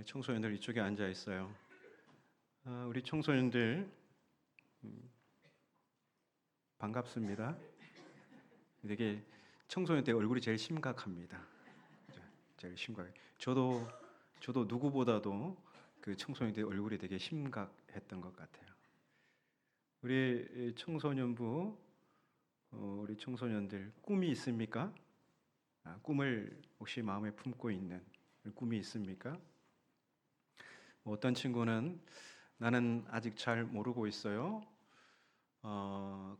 청소년들 이쪽에 앉아 있어요. 우리 청소년들 반갑습니다. 되게 청소년 때 얼굴이 제일 심각합니다. 제일 심각해. 저도 누구보다도 그 청소년 때 얼굴이 되게 심각했던 것 같아요. 우리 청소년부, 우리 청소년들 꿈이 있습니까? 꿈을 혹시 마음에 품고 있는 꿈이 있습니까? 어떤 친구는 나는 아직 잘 모르고 있어요.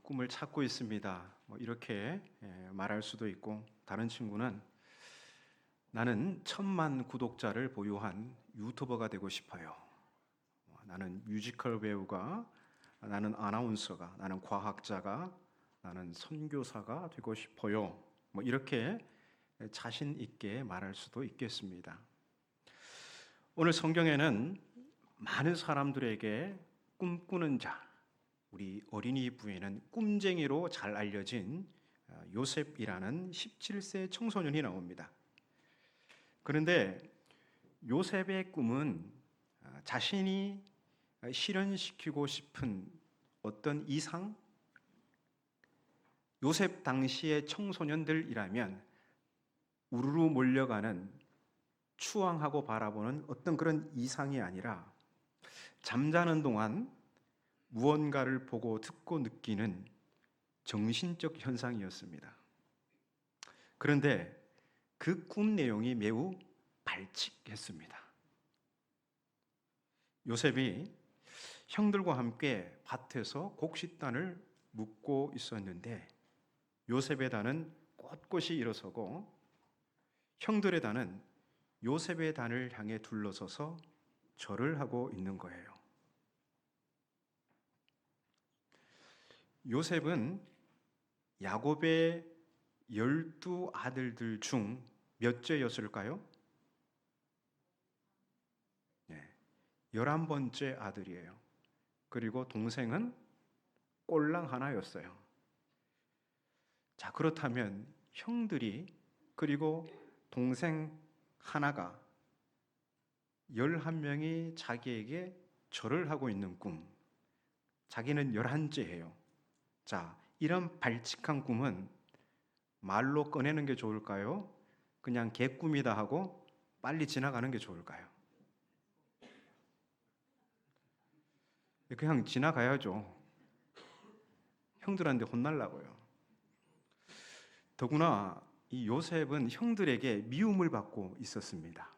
꿈을 찾고 있습니다. 이렇게 말할 수도 있고, 다른 친구는 나는 1,000만 구독자를 보유한 유튜버가 되고 싶어요. 나는 뮤지컬 배우가, 나는 아나운서가, 나는 과학자가, 나는 선교사가 되고 싶어요. 이렇게 자신 있게 말할 수도 있겠습니다. 오늘 성경에는 많은 사람들에게 꿈꾸는 자, 우리 어린이 부에는 꿈쟁이로 잘 알려진 요셉이라는 17세 청소년이 나옵니다. 그런데 요셉의 꿈은 자신이 실현시키고 싶은 어떤 이상, 요셉 당시의 청소년들이라면 우르르 몰려가는 추앙하고 바라보는 어떤 그런 이상이 아니라 잠자는 동안 무언가를 보고 듣고 느끼는 정신적 현상이었습니다. 그런데 그 꿈 내용이 매우 발칙했습니다. 요셉이 형들과 함께 밭에서 곡식단을 묶고 있었는데 요셉의 단은 꼿꼿이 일어서고 형들의 단은 요셉의 단을 향해 둘러서서 절을 하고 있는 거예요. 요셉은 야곱의 12아들들 중 몇째였을까요? 네, 11번째 아들이에요. 그리고 동생은 꼴랑 하나였어요. 자, 그렇다면 형들이 그리고 동생 하나가 11명이 자기에게 절을 하고 있는 꿈, 자기는 11째예요. 자, 이런 발칙한 꿈은 말로 꺼내는 게 좋을까요? 그냥 개꿈이다 하고 빨리 지나가는 게 좋을까요? 그냥 지나가야죠. 형들한테 혼날라고요. 더구나 이 요셉은 형들에게 미움을 받고 있었습니다.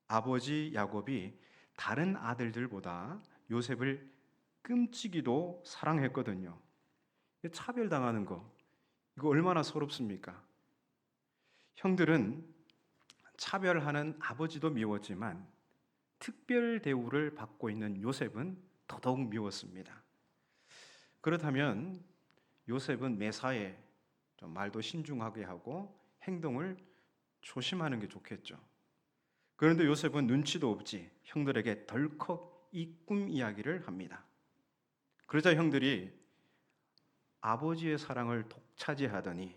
아버지 야곱이 다른 아들들보다 요셉을 끔찍이도 사랑했거든요. 차별당하는 거, 이거 얼마나 서럽습니까? 형들은 차별하는 아버지도 미웠지만 특별 대우를 받고 있는 요셉은 더더욱 미웠습니다. 그렇다면 요셉은 매사에 좀 말도 신중하게 하고 행동을 조심하는 게 좋겠죠. 그런데 요셉은 눈치도 없이 형들에게 덜컥 이 꿈 이야기를 합니다. 그러자 형들이 아버지의 사랑을 독차지하더니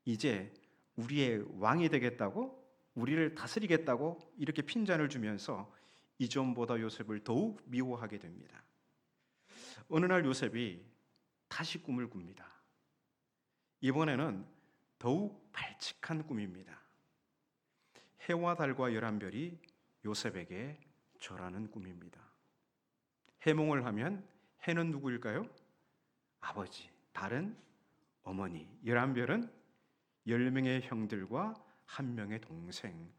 이제 우리의 왕이 되겠다고? 우리를 다스리겠다고? 이렇게 핀잔을 주면서 이전보다 요셉을 더욱 미워하게 됩니다. 어느 날 요셉이 다시 꿈을 꿉니다. 이번에는 더욱 발칙한 꿈입니다. 해와 달과 11별이 요셉에게 절하는 꿈입니다. 해몽을 하면 해는 누구일까요? 아버지, 달은 어머니, 11별은 10명의 형들과 1명의 동생,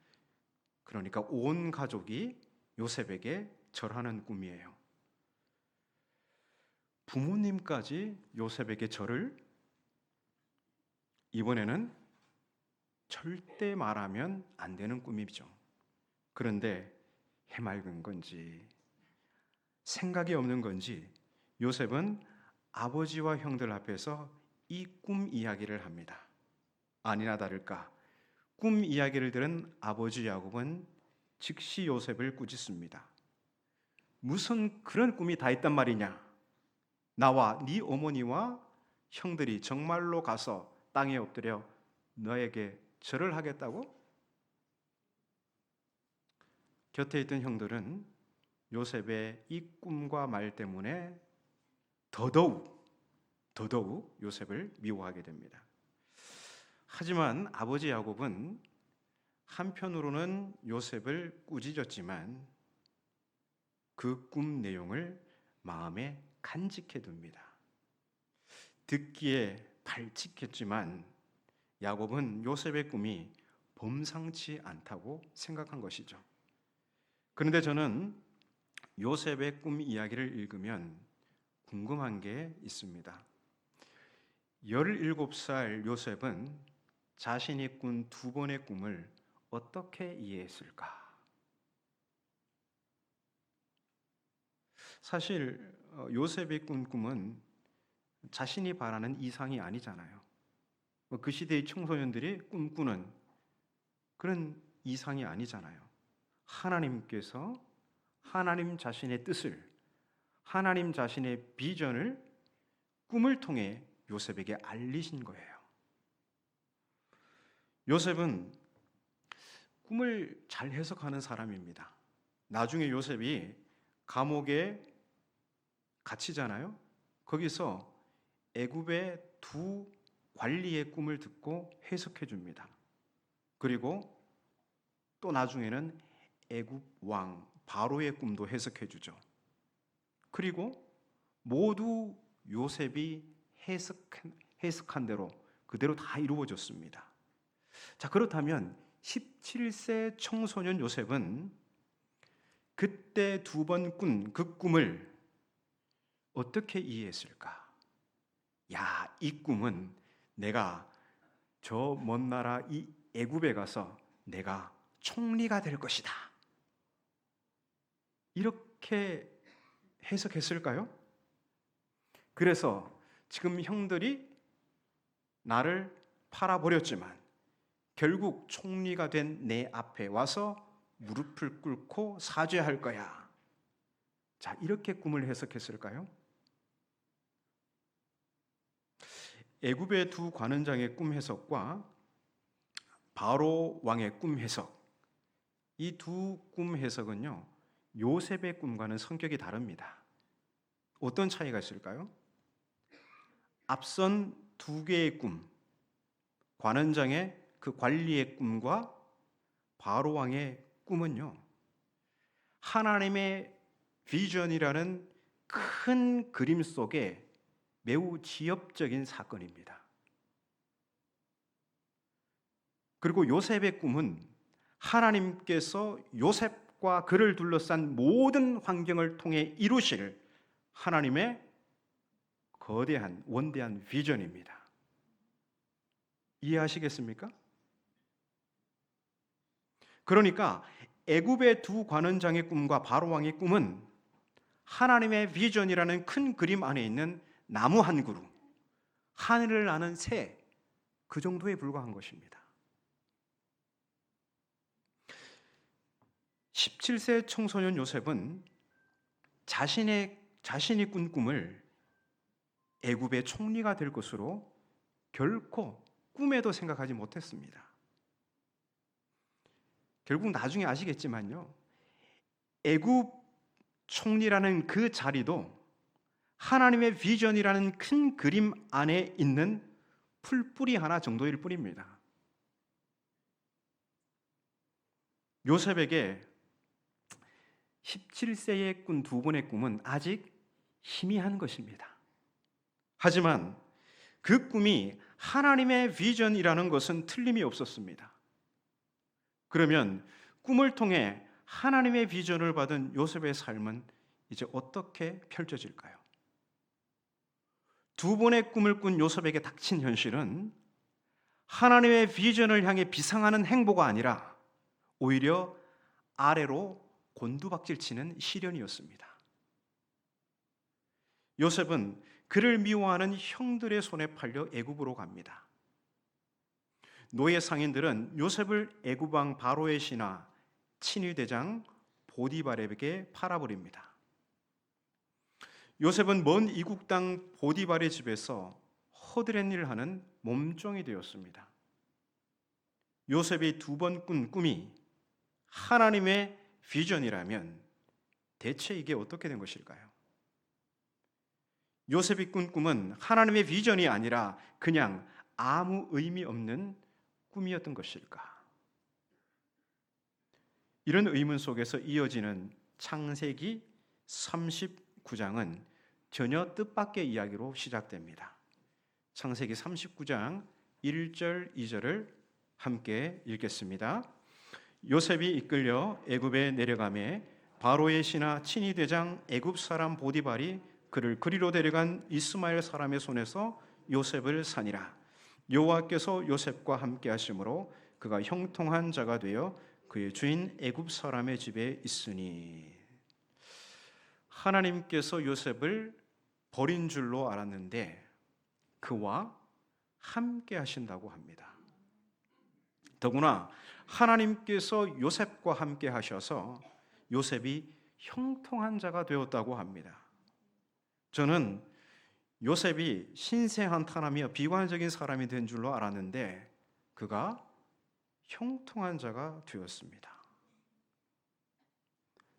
그러니까 온 가족이 요셉에게 절하는 꿈이에요. 부모님까지 요셉에게 절을? 이번에는 절대 말하면 안 되는 꿈이죠. 그런데 해맑은 건지 생각이 없는 건지 요셉은 아버지와 형들 앞에서 이 꿈 이야기를 합니다. 아니나 다를까 꿈 이야기를 들은 아버지 야곱은 즉시 요셉을 꾸짖습니다. 무슨 그런 꿈이 다 있단 말이냐? 나와 네 어머니와 형들이 정말로 가서 땅에 엎드려 너에게 절을 하겠다고? 곁에 있던 형들은 요셉의 이 꿈과 말 때문에 더더욱 요셉을 미워하게 됩니다. 하지만 아버지 야곱은 한편으로는 요셉을 꾸짖었지만 그 꿈 내용을 마음에 간직해 둡니다. 듣기에 발칙했지만 야곱은 요셉의 꿈이 범상치 않다고 생각한 것이죠. 그런데 저는 요셉의 꿈 이야기를 읽으면 궁금한 게 있습니다. 17살 요셉은 자신이 꾼 두 번의 꿈을 어떻게 이해했을까? 사실 요셉의 꾼 꿈은 자신이 바라는 이상이 아니잖아요. 그 시대의 청소년들이 꿈꾸는 그런 이상이 아니잖아요. 하나님께서 하나님 자신의 뜻을, 하나님 자신의 비전을 꿈을 통해 요셉에게 알리신 거예요. 요셉은 꿈을 잘 해석하는 사람입니다. 나중에 요셉이 감옥에 갇히잖아요. 거기서 애굽의 두 관리의 꿈을 듣고 해석해 줍니다. 그리고 또 나중에는 애굽 왕 바로의 꿈도 해석해 주죠. 그리고 모두 요셉이 해석한 대로 그대로 다 이루어졌습니다. 자, 그렇다면 17세 청소년 요셉은 그때 두 번 꾼 그 꿈을 어떻게 이해했을까? 야, 이 꿈은 내가 저 먼 나라 이 애굽에 가서 내가 총리가 될 것이다. 이렇게 해석했을까요? 그래서 지금 형들이 나를 팔아버렸지만 결국 총리가 된 내 앞에 와서 무릎을 꿇고 사죄할 거야. 자, 이렇게 꿈을 해석했을까요? 애굽의 두 관원장의 꿈 해석과 바로 왕의 꿈 해석, 이 두 꿈 해석은요, 요셉의 꿈과는 성격이 다릅니다. 어떤 차이가 있을까요? 앞선 두 개의 꿈, 관원장의 그 관리의 꿈과 바로 왕의 꿈은요, 하나님의 비전이라는 큰 그림 속에 매우 지엽적인 사건입니다. 그리고 요셉의 꿈은 하나님께서 요셉과 그를 둘러싼 모든 환경을 통해 이루실 하나님의 거대한 원대한 비전입니다. 이해하시겠습니까? 그러니까 애굽의 두 관원장의 꿈과 바로 왕의 꿈은 하나님의 비전이라는 큰 그림 안에 있는 나무 한 그루, 하늘을 나는 새, 그 정도에 불과한 것입니다. 17세 청소년 요셉은 자신이 꾼 꿈을 애굽의 총리가 될 것으로 결코 꿈에도 생각하지 못했습니다. 결국 나중에 아시겠지만요, 애굽 총리라는 그 자리도 하나님의 비전이라는 큰 그림 안에 있는 풀뿌리 하나 정도일 뿐입니다. 요셉에게 17세에 꾼 두 번의 꿈은 아직 희미한 것입니다. 하지만 그 꿈이 하나님의 비전이라는 것은 틀림이 없었습니다. 그러면 꿈을 통해 하나님의 비전을 받은 요셉의 삶은 이제 어떻게 펼쳐질까요? 두 번의 꿈을 꾼 요셉에게 닥친 현실은 하나님의 비전을 향해 비상하는 행보가 아니라 오히려 아래로 곤두박질치는 시련이었습니다. 요셉은 그를 미워하는 형들의 손에 팔려 애굽으로 갑니다. 노예 상인들은 요셉을 애굽 왕 바로의 신하 친위 대장 보디발에게 팔아버립니다. 요셉은 먼 이국 땅 보디발의 집에서 허드렛 일을 하는 몸종이 되었습니다. 요셉이 두 번 꾼 꿈이 하나님의 비전이라면 대체 이게 어떻게 된 것일까요? 요셉이 꾼 꿈은 하나님의 비전이 아니라 그냥 아무 의미 없는 꿈이었던 것일까? 이런 의문 속에서 이어지는 창세기 39장은 전혀 뜻밖의 이야기로 시작됩니다. 창세기 39장 1절, 2절을 함께 읽겠습니다. 요셉이 이끌려 애굽에 내려가매 바로의 신하 친위 대장 애굽 사람 보디발이 그를 그리로 데려간 이스마엘 사람의 손에서 요셉을 사니라. 여호와께서 요셉과 함께 하심으로 그가 형통한 자가 되어 그의 주인 애굽 사람의 집에 있으니. 하나님께서 요셉을 버린 줄로 알았는데 그와 함께 하신다고 합니다. 더구나 하나님께서 요셉과 함께 하셔서 요셉이 형통한 자가 되었다고 합니다. 저는 요셉이 신세한탄하며 비관적인 사람이 된 줄로 알았는데 그가 형통한 자가 되었습니다.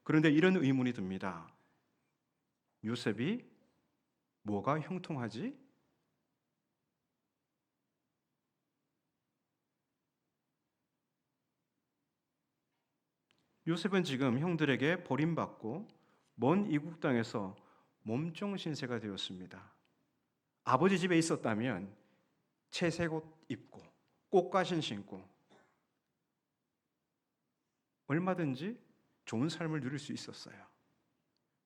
그런데 이런 의문이 듭니다. 요셉이 뭐가 형통하지? 요셉은 지금 형들에게 버림받고 먼 이국 땅에서 몸종 신세가 되었습니다. 아버지 집에 있었다면 채색옷 입고 꽃가신 신고 얼마든지 좋은 삶을 누릴 수 있었어요.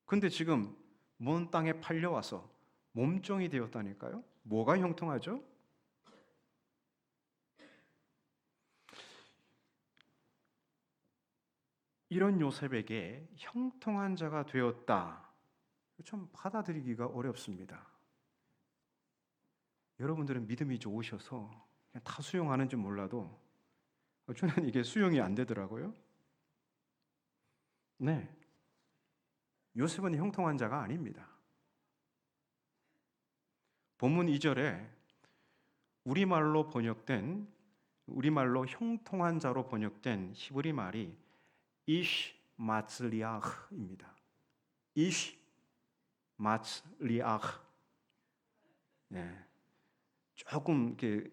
그런데 지금 먼 땅에 팔려와서 몸종이 되었다니까요. 뭐가 형통하죠? 이런 요셉에게 형통한 자가 되었다. 좀 받아들이기가 어렵습니다. 여러분들은 믿음이 좋으셔서 그냥 다 수용하는지 몰라도 저는 이게 수용이 안 되더라고요. 네, 요셉은 형통한 자가 아닙니다. 본문 2절에 우리말로 형통한 자로 번역된 히브리 말이 이시 마츠리아흐입니다. 이시 마츠리아흐. 네, 조금 이렇게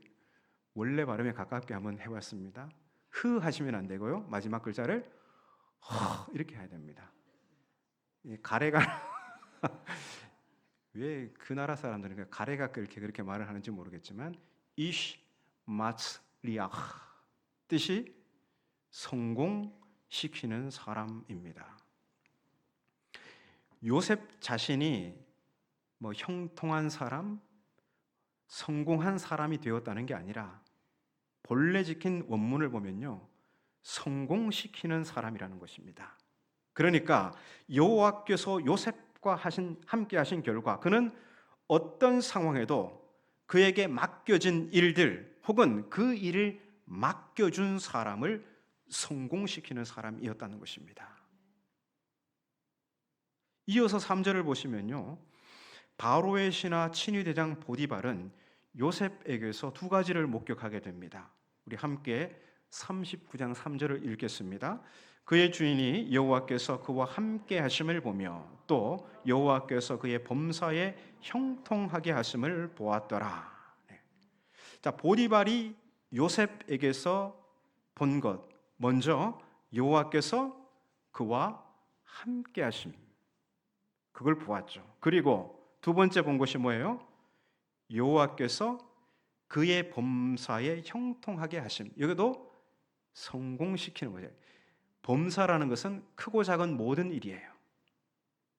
원래 발음에 가깝게 한번 해봤습니다. 흐 하시면 안 되고요. 마지막 글자를 허 이렇게 해야 됩니다. 가래가 왜 그 나라 사람들은 가래가 그렇게 말을 하는지 모르겠지만 이시 마츠리아흐 뜻이 성공시키는 사람입니다. 요셉 자신이 형통한 사람, 성공한 사람이 되었다는 게 아니라 본래 지킨 원문을 보면요, 성공시키는 사람이라는 것입니다. 그러니까 여호와께서 요셉과 함께 하신 결과 그는 어떤 상황에도 그에게 맡겨진 일들 혹은 그 일을 맡겨준 사람을 성공시키는 사람이었다는 것입니다. 이어서 3절을 보시면요, 바로의 신하 친위 대장 보디발은 요셉에게서 두 가지를 목격하게 됩니다. 우리 함께 39장 3절을 읽겠습니다. 그의 주인이 여호와께서 그와 함께 하심을 보며 또 여호와께서 그의 범사에 형통하게 하심을 보았더라. 자, 보디발이 요셉에게서 본 것, 먼저 여호와께서 그와 함께 하심, 그걸 보았죠. 그리고 두 번째 본 것이 뭐예요? 여호와께서 그의 범사에 형통하게 하심. 여기도 성공시키는 거죠. 범사라는 것은 크고 작은 모든 일이에요.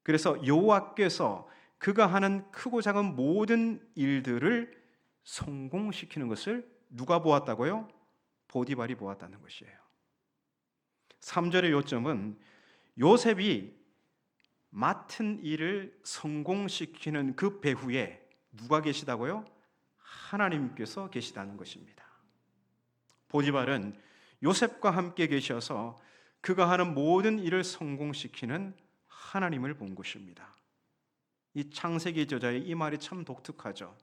그래서 여호와께서 그가 하는 크고 작은 모든 일들을 성공시키는 것을 누가 보았다고요? 보디발이 보았다는 것이에요. 3절의 요점은 요셉이 맡은 일을 성공시키는 그 배후에 누가 계시다고요? 하나님께서 계시다는 것입니다. 보디발은 요셉과 함께 계셔서 그가 하는 모든 일을 성공시키는 하나님을 본 것입니다. 이 창세기 저자의 이 말이 참 독특하죠.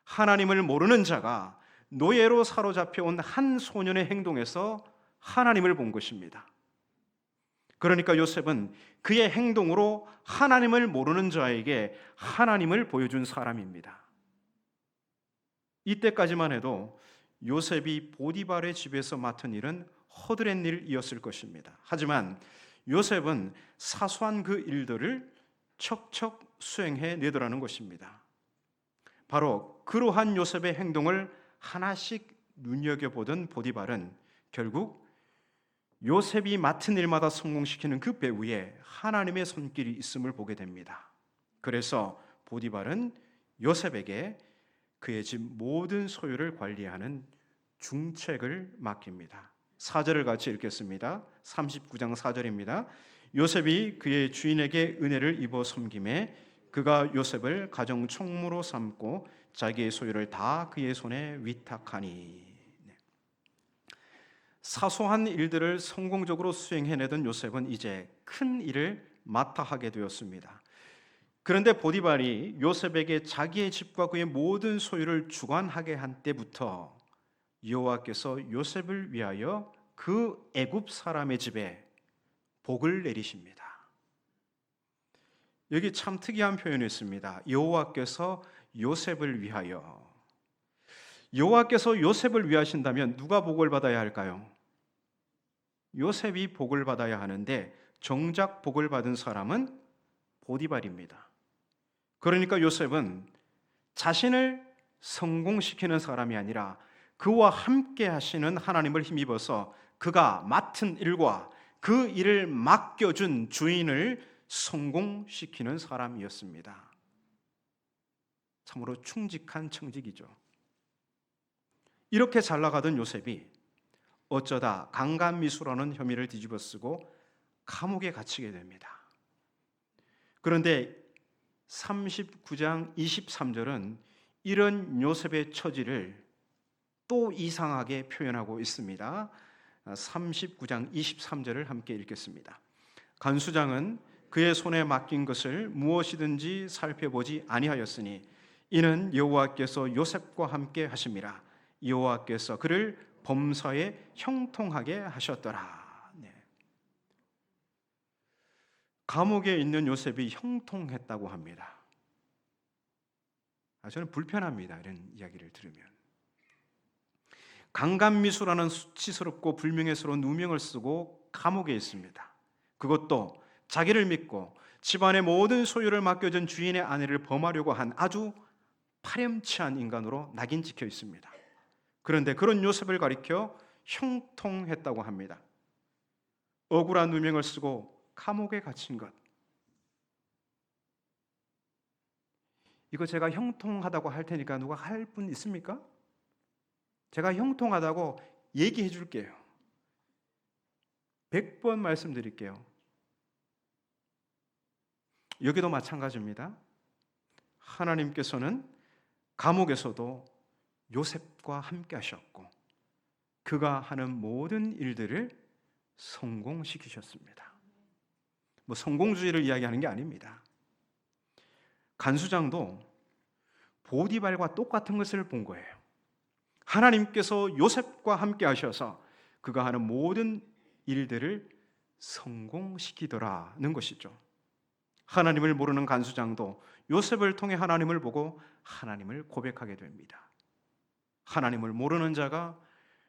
하나님을 모르는 자가 노예로 사로잡혀 온 한 소년의 행동에서 하나님을 본 것입니다. 그러니까 요셉은 그의 행동으로 하나님을 모르는 자에게 하나님을 보여준 사람입니다. 이때까지만 해도 요셉이 보디발의 집에서 맡은 일은 허드렛 일이었을 것입니다. 하지만 요셉은 사소한 그 일들을 척척 수행해 내더라는 것입니다. 바로 그러한 요셉의 행동을 하나씩 눈여겨보던 보디발은 결국 요셉이 맡은 일마다 성공시키는 그 배후에 하나님의 손길이 있음을 보게 됩니다. 그래서 보디발은 요셉에게 그의 집 모든 소유를 관리하는 중책을 맡깁니다. 4절을 같이 읽겠습니다. 39장 4절입니다. 요셉이 그의 주인에게 은혜를 입어 섬김에 그가 요셉을 가정 총무로 삼고 자기의 소유를 다 그의 손에 위탁하니. 사소한 일들을 성공적으로 수행해내던 요셉은 이제 큰 일을 맡아 하게 되었습니다. 그런데 보디발이 요셉에게 자기의 집과 그의 모든 소유를 주관하게 한 때부터 여호와께서 요셉을 위하여 그 애굽 사람의 집에 복을 내리십니다. 여기 참 특이한 표현이 있습니다. 여호와께서 요셉을 위하여. 여호와께서 요셉을 위하신다면 누가 복을 받아야 할까요? 요셉이 복을 받아야 하는데 정작 복을 받은 사람은 보디발입니다. 그러니까 요셉은 자신을 성공시키는 사람이 아니라 그와 함께 하시는 하나님을 힘입어서 그가 맡은 일과 그 일을 맡겨준 주인을 성공시키는 사람이었습니다. 참으로 충직한 청직이죠. 이렇게 잘 나가던 요셉이 어쩌다 강간미수라는 혐의를 뒤집어쓰고 감옥에 갇히게 됩니다. 그런데 39장 23절은 이런 요셉의 처지를 또 이상하게 표현하고 있습니다. 39장 23절을 함께 읽겠습니다. 간수장은 그의 손에 맡긴 것을 무엇이든지 살펴보지 아니하였으니 이는 여호와께서 요셉과 함께 하심이라. 여호와께서 그를 범사에 형통하게 하셨더라. 네. 감옥에 있는 요셉이 형통했다고 합니다. 저는 불편합니다. 이런 이야기를 들으면. 강간미수라는 수치스럽고 불명예스러운 누명을 쓰고 감옥에 있습니다. 그것도 자기를 믿고 집안의 모든 소유를 맡겨준 주인의 아내를 범하려고 한 아주 파렴치한 인간으로 낙인 찍혀 있습니다. 그런데 그런 요셉을 가리켜 형통했다고 합니다. 억울한 누명을 쓰고 감옥에 갇힌 것. 이거 제가 형통하다고 할 테니까 누가 할 분 있습니까? 제가 형통하다고 얘기해 줄게요. 100번 말씀드릴게요. 여기도 마찬가지입니다. 하나님께서는 감옥에서도 요셉과 함께 하셨고 그가 하는 모든 일들을 성공시키셨습니다. 성공주의를 이야기하는 게 아닙니다. 간수장도 보디발과 똑같은 것을 본 거예요. 하나님께서 요셉과 함께 하셔서 그가 하는 모든 일들을 성공시키더라는 것이죠. 하나님을 모르는 간수장도 요셉을 통해 하나님을 보고 하나님을 고백하게 됩니다. 하나님을 모르는 자가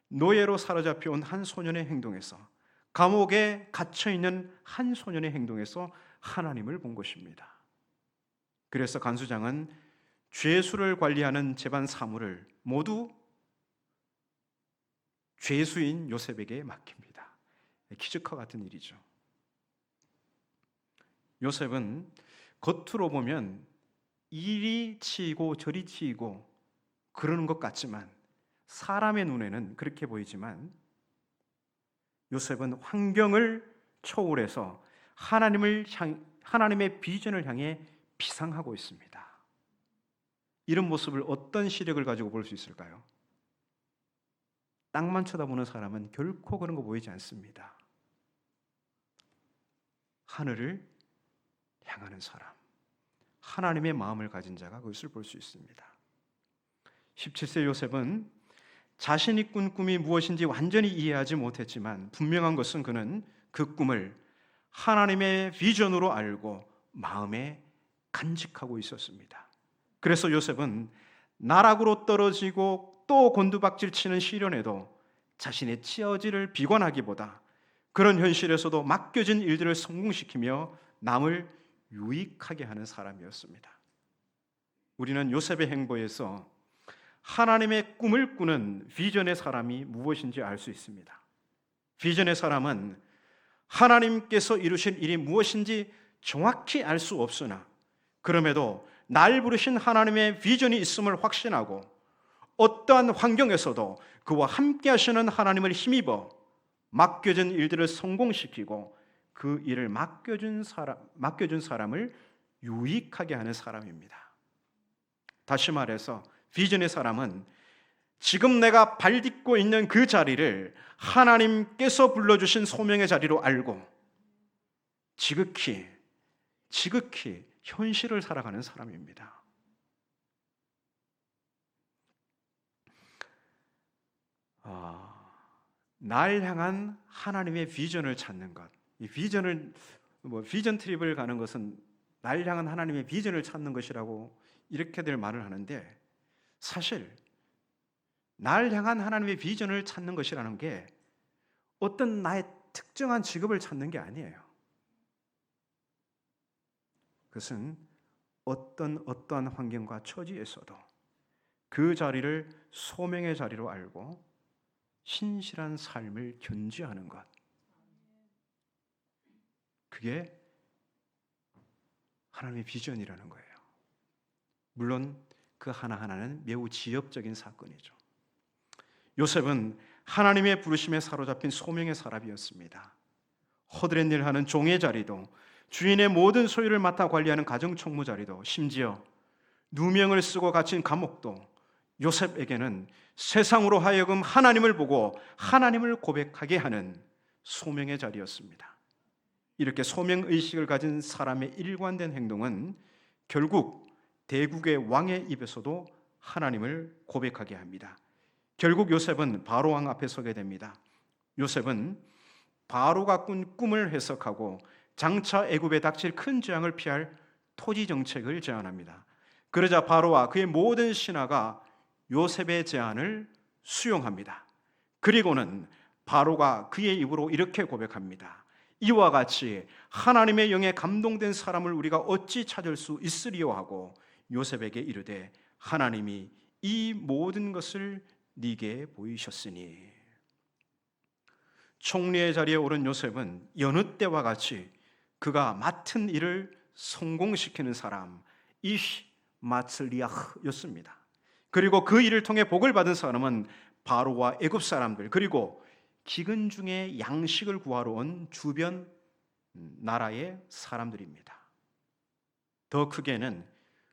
노예로 사로잡혀온 한 소년의 행동에서, 감옥에 갇혀있는 한 소년의 행동에서 하나님을 본 것입니다. 그래서 간수장은 죄수를 관리하는 재반 사무를 모두 죄수인 요셉에게 맡깁니다. 기적과 같은 일이죠. 요셉은 겉으로 보면 이리 치이고 저리 치이고 그러는 것 같지만, 사람의 눈에는 그렇게 보이지만 요셉은 환경을 초월해서 하나님의 비전을 향해 비상하고 있습니다. 이런 모습을 어떤 시력을 가지고 볼 수 있을까요? 땅만 쳐다보는 사람은 결코 그런 거 보이지 않습니다. 하늘을 향하는 사람, 하나님의 마음을 가진 자가 그것을 볼 수 있습니다. 17세 요셉은 자신이 꾼 꿈이 무엇인지 완전히 이해하지 못했지만 분명한 것은 그는 그 꿈을 하나님의 비전으로 알고 마음에 간직하고 있었습니다. 그래서 요셉은 나락으로 떨어지고 또 곤두박질 치는 시련에도 자신의 처지를 비관하기보다 그런 현실에서도 맡겨진 일들을 성공시키며 남을 유익하게 하는 사람이었습니다. 우리는 요셉의 행보에서 하나님의 꿈을 꾸는 비전의 사람이 무엇인지 알 수 있습니다. 비전의 사람은 하나님께서 이루신 일이 무엇인지 정확히 알 수 없으나 그럼에도 날 부르신 하나님의 비전이 있음을 확신하고 어떠한 환경에서도 그와 함께 하시는 하나님을 힘입어 맡겨진 일들을 성공시키고 그 일을 맡겨준 사람을 유익하게 하는 사람입니다. 다시 말해서 비전의 사람은 지금 내가 발딛고 있는 그 자리를 하나님께서 불러주신 소명의 자리로 알고 지극히 현실을 살아가는 사람입니다. 날 향한 하나님의 비전을 찾는 것. 이 비전을 비전 트립을 가는 것은 날 향한 하나님의 비전을 찾는 것이라고 이렇게들 말을 하는데 사실 날 향한 하나님의 비전을 찾는 것이라는 게 어떤 나의 특정한 직업을 찾는 게 아니에요. 그것은 어떠한 환경과 처지에서도 그 자리를 소명의 자리로 알고 신실한 삶을 견지하는 것. 그게 하나님의 비전이라는 거예요. 물론 그 하나하나는 매우 지엽적인 사건이죠. 요셉은 하나님의 부르심에 사로잡힌 소명의 사람이었습니다. 허드렛 일 하는 종의 자리도, 주인의 모든 소유를 맡아 관리하는 가정총무 자리도, 심지어 누명을 쓰고 갇힌 감옥도 요셉에게는 세상으로 하여금 하나님을 보고 하나님을 고백하게 하는 소명의 자리였습니다. 이렇게 소명의식을 가진 사람의 일관된 행동은 결국 대국의 왕의 입에서도 하나님을 고백하게 합니다. 결국 요셉은 바로 왕 앞에 서게 됩니다. 요셉은 바로가 꾼 꿈을 해석하고 장차 애굽에 닥칠 큰 재앙을 피할 토지 정책을 제안합니다. 그러자 바로와 그의 모든 신하가 요셉의 제안을 수용합니다. 그리고는 바로가 그의 입으로 이렇게 고백합니다. 이와 같이 하나님의 영에 감동된 사람을 우리가 어찌 찾을 수 있으리요 하고 요셉에게 이르되 하나님이 이 모든 것을 네게 보이셨으니. 총리의 자리에 오른 요셉은 여느 때와 같이 그가 맡은 일을 성공시키는 사람, 이시 마츠리아흐였습니다. 그리고 그 일을 통해 복을 받은 사람은 바로와 애굽 사람들, 그리고 기근 중에 양식을 구하러 온 주변 나라의 사람들입니다. 더 크게는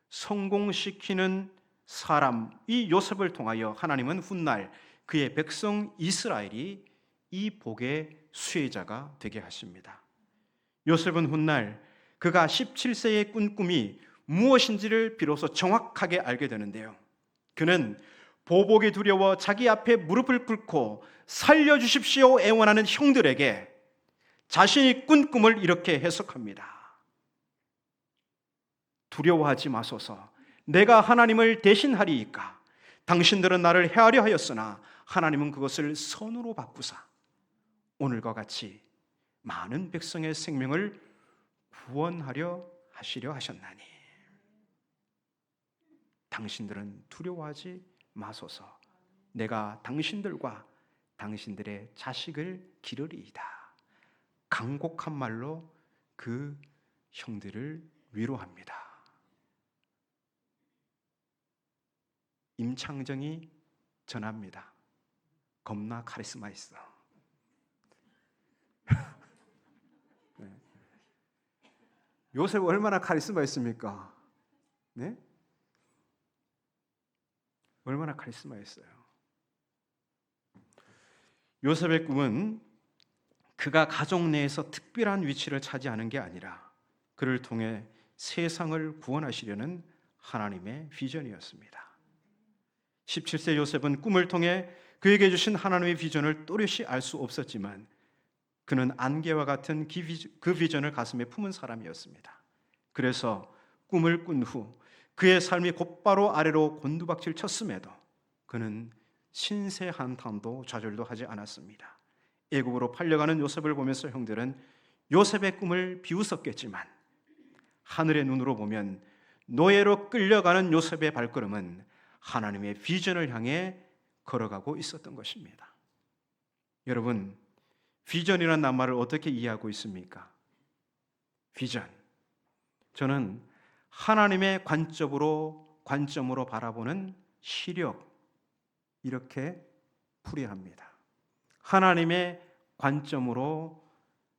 성공시키는 사람, 이 요셉을 통하여 하나님은 훗날 그의 백성 이스라엘이 이 복의 수혜자가 되게 하십니다. 요셉은 훗날 그가 17세에 꾼 꿈이 무엇인지를 비로소 정확하게 알게 되는데요. 그는 보복이 두려워 자기 앞에 무릎을 꿇고 살려주십시오 애원하는 형들에게 자신이 꾼 꿈을 이렇게 해석합니다. 두려워하지 마소서. 내가 하나님을 대신하리이까. 당신들은 나를 해하려 하였으나 하나님은 그것을 선으로 바꾸사 오늘과 같이 많은 백성의 생명을 구원하려 하시려 하셨나니 당신들은 두려워하지 마소서. 내가 당신들과 당신들의 자식을 기르리이다. 간곡한 말로 그 형들을 위로합니다. 임창정이 전합니다. 겁나 카리스마 있어. 네. 요셉 얼마나 카리스마 있습니까? 네? 얼마나 카리스마 있어요. 요셉의 꿈은 그가 가족 내에서 특별한 위치를 차지하는 게 아니라 그를 통해 세상을 구원하시려는 하나님의 비전이었습니다. 17세 요셉은 꿈을 통해 그에게 주신 하나님의 비전을 또렷이 알 수 없었지만 그는 안개와 같은 그 비전을 가슴에 품은 사람이었습니다. 그래서 꿈을 꾼 후 그의 삶이 곧바로 아래로 곤두박질 쳤음에도 그는 신세 한탄도 좌절도 하지 않았습니다. 애굽으로 팔려가는 요셉을 보면서 형들은 요셉의 꿈을 비웃었겠지만 하늘의 눈으로 보면 노예로 끌려가는 요셉의 발걸음은 하나님의 비전을 향해 걸어가고 있었던 것입니다. 여러분, 비전이라는 낱말을 어떻게 이해하고 있습니까? 비전. 저는 하나님의 관점으로 바라보는 시력, 이렇게 풀이합니다. 하나님의 관점으로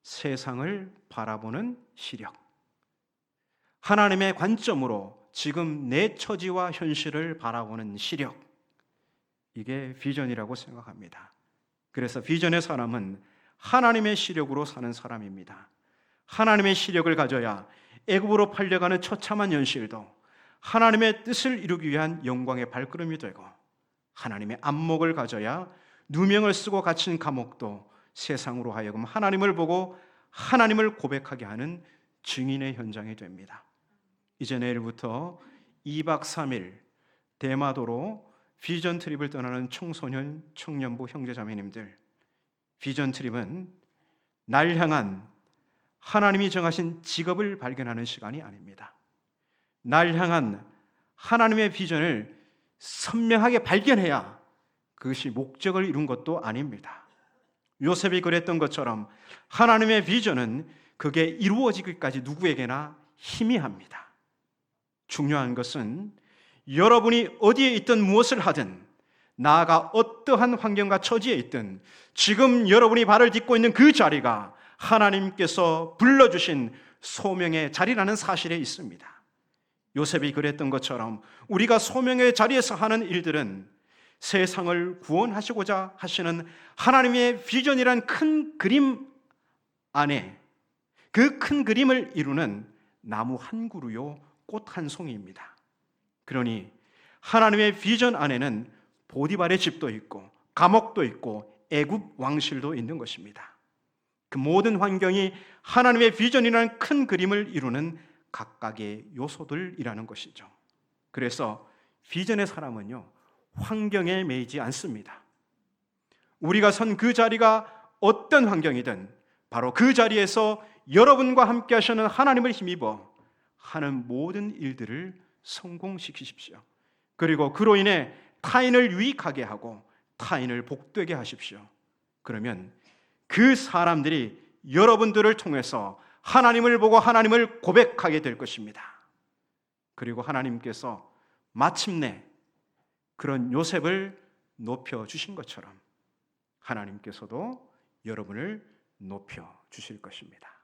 세상을 바라보는 시력. 하나님의 관점으로 지금 내 처지와 현실을 바라보는 시력. 이게 비전이라고 생각합니다. 그래서 비전의 사람은 하나님의 시력으로 사는 사람입니다. 하나님의 시력을 가져야 애굽으로 팔려가는 처참한 현실도 하나님의 뜻을 이루기 위한 영광의 발걸음이 되고, 하나님의 안목을 가져야 누명을 쓰고 갇힌 감옥도 세상으로 하여금 하나님을 보고 하나님을 고백하게 하는 증인의 현장이 됩니다. 이제 내일부터 2박 3일 대마도로 비전 트립을 떠나는 청소년, 청년부 형제자매님들, 비전 트립은 날 향한 하나님이 정하신 직업을 발견하는 시간이 아닙니다. 날 향한 하나님의 비전을 선명하게 발견해야 그것이 목적을 이룬 것도 아닙니다. 요셉이 그랬던 것처럼 하나님의 비전은 그게 이루어지기까지 누구에게나 희미합니다. 중요한 것은 여러분이 어디에 있든 무엇을 하든, 나아가 어떠한 환경과 처지에 있든 지금 여러분이 발을 딛고 있는 그 자리가 하나님께서 불러주신 소명의 자리라는 사실에 있습니다. 요셉이 그랬던 것처럼 우리가 소명의 자리에서 하는 일들은 세상을 구원하시고자 하시는 하나님의 비전이란 큰 그림 안에, 그 큰 그림을 이루는 나무 한 그루요 꽃 한 송이입니다. 그러니 하나님의 비전 안에는 보디발의 집도 있고 감옥도 있고 애굽 왕실도 있는 것입니다. 그 모든 환경이 하나님의 비전이라는 큰 그림을 이루는 각각의 요소들이라는 것이죠. 그래서 비전의 사람은요, 환경에 매이지 않습니다. 우리가 선 그 자리가 어떤 환경이든 바로 그 자리에서 여러분과 함께 하시는 하나님을 힘입어 하는 모든 일들을 성공시키십시오. 그리고 그로 인해 타인을 유익하게 하고 타인을 복되게 하십시오. 그러면 그 사람들이 여러분들을 통해서 하나님을 보고 하나님을 고백하게 될 것입니다. 그리고 하나님께서 마침내 그런 요셉을 높여주신 것처럼 하나님께서도 여러분을 높여주실 것입니다.